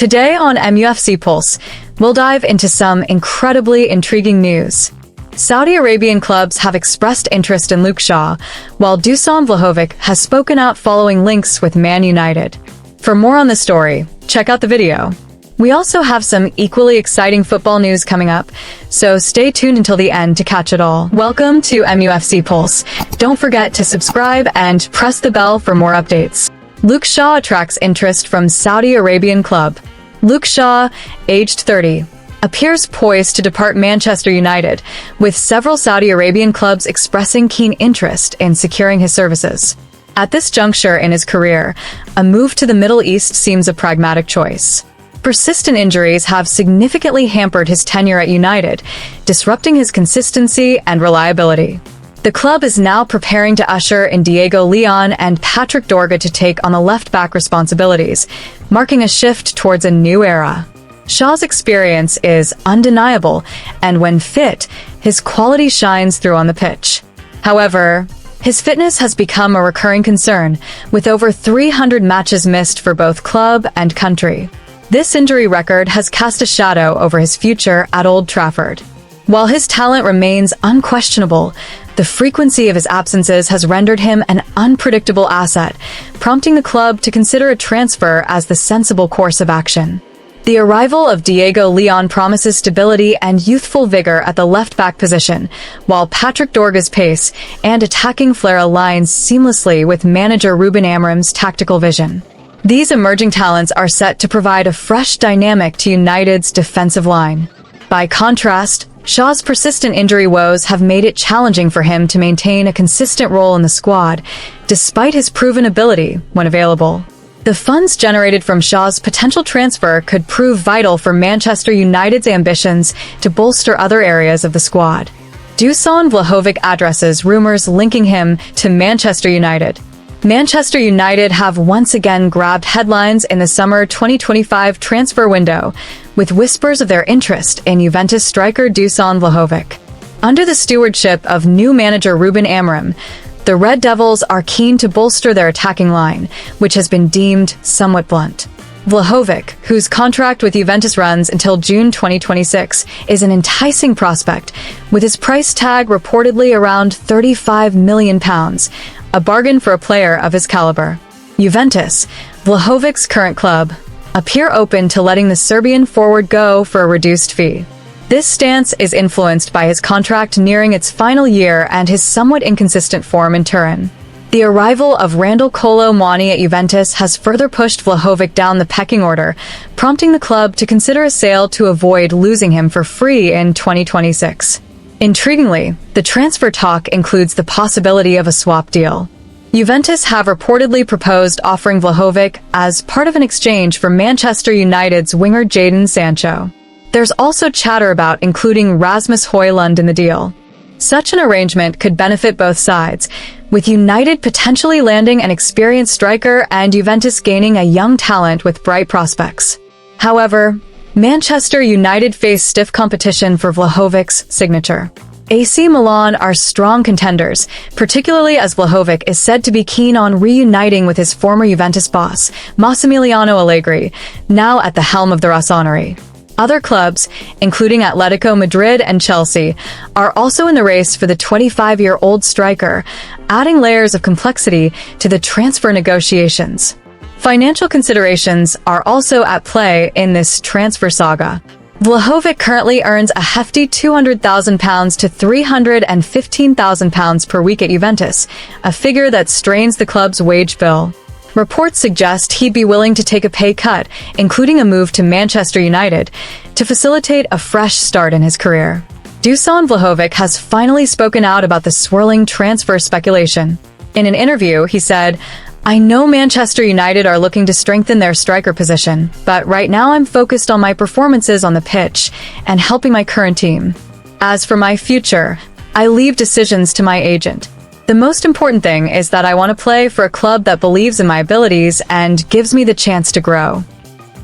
Today on MUFC Pulse, we'll dive into some incredibly intriguing news. Saudi Arabian clubs have expressed interest in Luke Shaw, while Dusan Vlahovic has spoken out following links with Man United. For more on the story, check out the video. We also have some equally exciting football news coming up, so stay tuned until the end to catch it all. Welcome to MUFC Pulse. Don't forget to subscribe and press the bell for more updates. Luke Shaw attracts interest from Saudi Arabian club. Luke Shaw, aged 30, appears poised to depart Manchester United, with several Saudi Arabian clubs expressing keen interest in securing his services. At this juncture in his career, a move to the Middle East seems a pragmatic choice. Persistent injuries have significantly hampered his tenure at United, disrupting his consistency and reliability. The club is now preparing to usher in Diego Leon and Patrick Dorga to take on the left-back responsibilities, marking a shift towards a new era. Shaw's experience is undeniable, and when fit, his quality shines through on the pitch. However, his fitness has become a recurring concern, with over 300 matches missed for both club and country. This injury record has cast a shadow over his future at Old Trafford. While his talent remains unquestionable, the frequency of his absences has rendered him an unpredictable asset, prompting the club to consider a transfer as the sensible course of action. The arrival of Diego Leon promises stability and youthful vigor at the left-back position, while Patrick Dorga's pace and attacking flair aligns seamlessly with manager Ruben Amorim's tactical vision. These emerging talents are set to provide a fresh dynamic to United's defensive line. By contrast, Shaw's persistent injury woes have made it challenging for him to maintain a consistent role in the squad, despite his proven ability when available. The funds generated from Shaw's potential transfer could prove vital for Manchester United's ambitions to bolster other areas of the squad. Dusan Vlahovic addresses rumors linking him to Manchester United. Manchester United have once again grabbed headlines in the summer 2025 transfer window, with whispers of their interest in Juventus striker Dusan Vlahovic. Under the stewardship of new manager Ruben Amorim, the Red Devils are keen to bolster their attacking line, which has been deemed somewhat blunt. Vlahovic, whose contract with Juventus runs until June 2026, is an enticing prospect, with his price tag reportedly around £35 million, a bargain for a player of his caliber. Juventus, Vlahovic's current club, appear open to letting the Serbian forward go for a reduced fee. This stance is influenced by his contract nearing its final year and his somewhat inconsistent form in Turin. The arrival of Randal Kolo Muani at Juventus has further pushed Vlahovic down the pecking order, prompting the club to consider a sale to avoid losing him for free in 2026. Intriguingly, the transfer talk includes the possibility of a swap deal. Juventus have reportedly proposed offering Vlahovic as part of an exchange for Manchester United's winger Jadon Sancho. There's also chatter about including Rasmus Højlund in the deal. Such an arrangement could benefit both sides, with United potentially landing an experienced striker and Juventus gaining a young talent with bright prospects. However, Manchester United face stiff competition for Vlahovic's signature. AC Milan are strong contenders, particularly as Vlahovic is said to be keen on reuniting with his former Juventus boss, Massimiliano Allegri, now at the helm of the Rossoneri. Other clubs, including Atletico Madrid and Chelsea, are also in the race for the 25-year-old striker, adding layers of complexity to the transfer negotiations. Financial considerations are also at play in this transfer saga. Vlahovic currently earns a hefty £200,000 to £315,000 per week at Juventus, a figure that strains the club's wage bill. Reports suggest he'd be willing to take a pay cut, including a move to Manchester United, to facilitate a fresh start in his career. Dusan Vlahovic has finally spoken out about the swirling transfer speculation. In an interview, he said, "I know Manchester United are looking to strengthen their striker position, but right now I'm focused on my performances on the pitch and helping my current team. As for my future, I leave decisions to my agent. The most important thing is that I want to play for a club that believes in my abilities and gives me the chance to grow."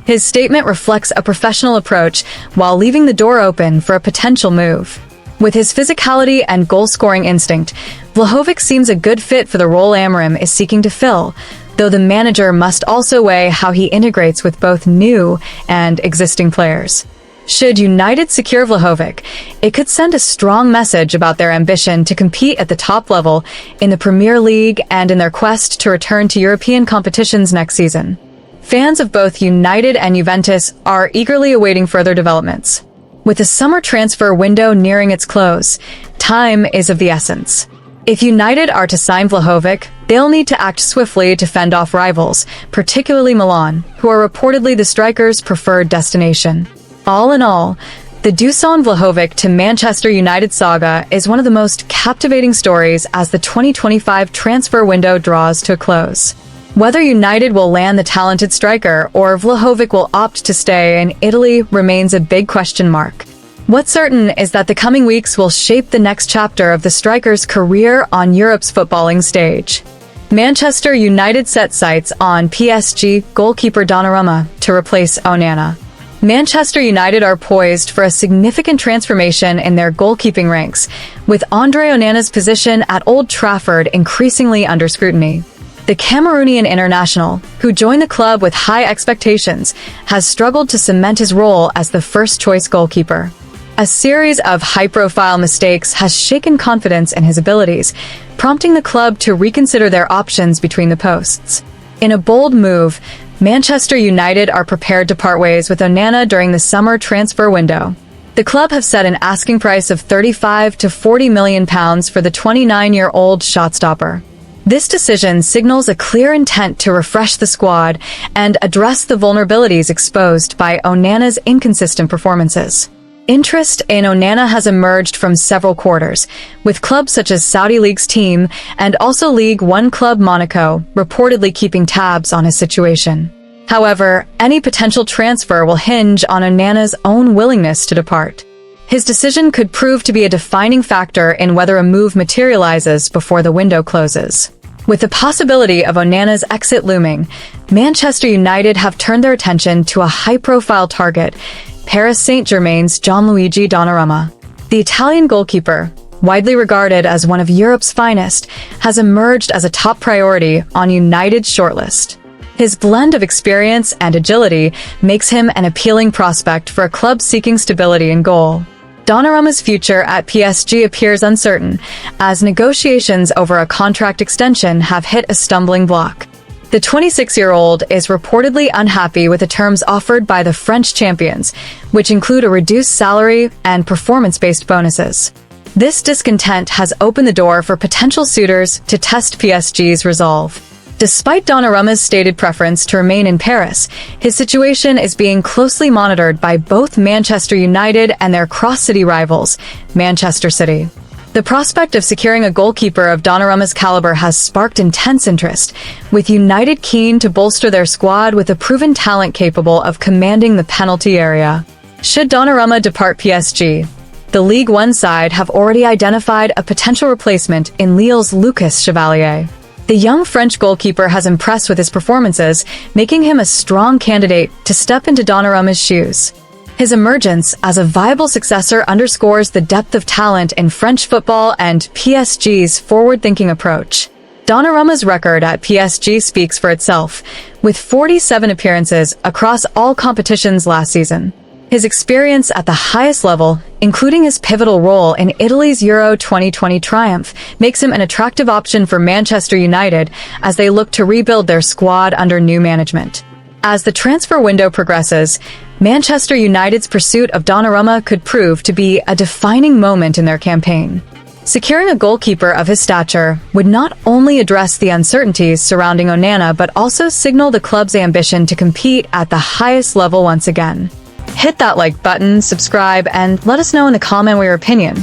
His statement reflects a professional approach while leaving the door open for a potential move. With his physicality and goal-scoring instinct, Vlahovic seems a good fit for the role Amorim is seeking to fill, though the manager must also weigh how he integrates with both new and existing players. Should United secure Vlahovic, it could send a strong message about their ambition to compete at the top level in the Premier League and in their quest to return to European competitions next season. Fans of both United and Juventus are eagerly awaiting further developments. With the summer transfer window nearing its close, time is of the essence. If United are to sign Vlahovic, they'll need to act swiftly to fend off rivals, particularly Milan, who are reportedly the striker's preferred destination. All in all, the Dusan Vlahovic to Manchester United saga is one of the most captivating stories as the 2025 transfer window draws to a close. Whether United will land the talented striker or Vlahovic will opt to stay in Italy remains a big question mark. What's certain is that the coming weeks will shape the next chapter of the striker's career on Europe's footballing stage. Manchester United set sights on PSG goalkeeper Donnarumma to replace Onana. Manchester United are poised for a significant transformation in their goalkeeping ranks, with Andre Onana's position at Old Trafford increasingly under scrutiny. The Cameroonian international, who joined the club with high expectations, has struggled to cement his role as the first-choice goalkeeper. A series of high-profile mistakes has shaken confidence in his abilities, prompting the club to reconsider their options between the posts. In a bold move, Manchester United are prepared to part ways with Onana during the summer transfer window. The club have set an asking price of £35 to £40 million for the 29-year-old shot-stopper. This decision signals a clear intent to refresh the squad and address the vulnerabilities exposed by Onana's inconsistent performances. Interest in Onana has emerged from several quarters, with clubs such as Saudi League's team and also League One club Monaco reportedly keeping tabs on his situation. However, any potential transfer will hinge on Onana's own willingness to depart. His decision could prove to be a defining factor in whether a move materializes before the window closes. With the possibility of Onana's exit looming, Manchester United have turned their attention to a high-profile target, Paris Saint-Germain's Gianluigi Donnarumma. The Italian goalkeeper, widely regarded as one of Europe's finest, has emerged as a top priority on United's shortlist. His blend of experience and agility makes him an appealing prospect for a club seeking stability in goal. Donnarumma's future at PSG appears uncertain, as negotiations over a contract extension have hit a stumbling block. The 26-year-old is reportedly unhappy with the terms offered by the French champions, which include a reduced salary and performance-based bonuses. This discontent has opened the door for potential suitors to test PSG's resolve. Despite Donnarumma's stated preference to remain in Paris, his situation is being closely monitored by both Manchester United and their cross-city rivals, Manchester City. The prospect of securing a goalkeeper of Donnarumma's caliber has sparked intense interest, with United keen to bolster their squad with a proven talent capable of commanding the penalty area. Should Donnarumma depart PSG, the League One side have already identified a potential replacement in Lille's Lucas Chevalier. The young French goalkeeper has impressed with his performances, making him a strong candidate to step into Donnarumma's shoes. His emergence as a viable successor underscores the depth of talent in French football and PSG's forward-thinking approach. Donnarumma's record at PSG speaks for itself, with 47 appearances across all competitions last season. His experience at the highest level, including his pivotal role in Italy's Euro 2020 triumph, makes him an attractive option for Manchester United as they look to rebuild their squad under new management. As the transfer window progresses, Manchester United's pursuit of Donnarumma could prove to be a defining moment in their campaign. Securing a goalkeeper of his stature would not only address the uncertainties surrounding Onana but also signal the club's ambition to compete at the highest level once again. Hit that like button, subscribe, and let us know in the comment your opinion.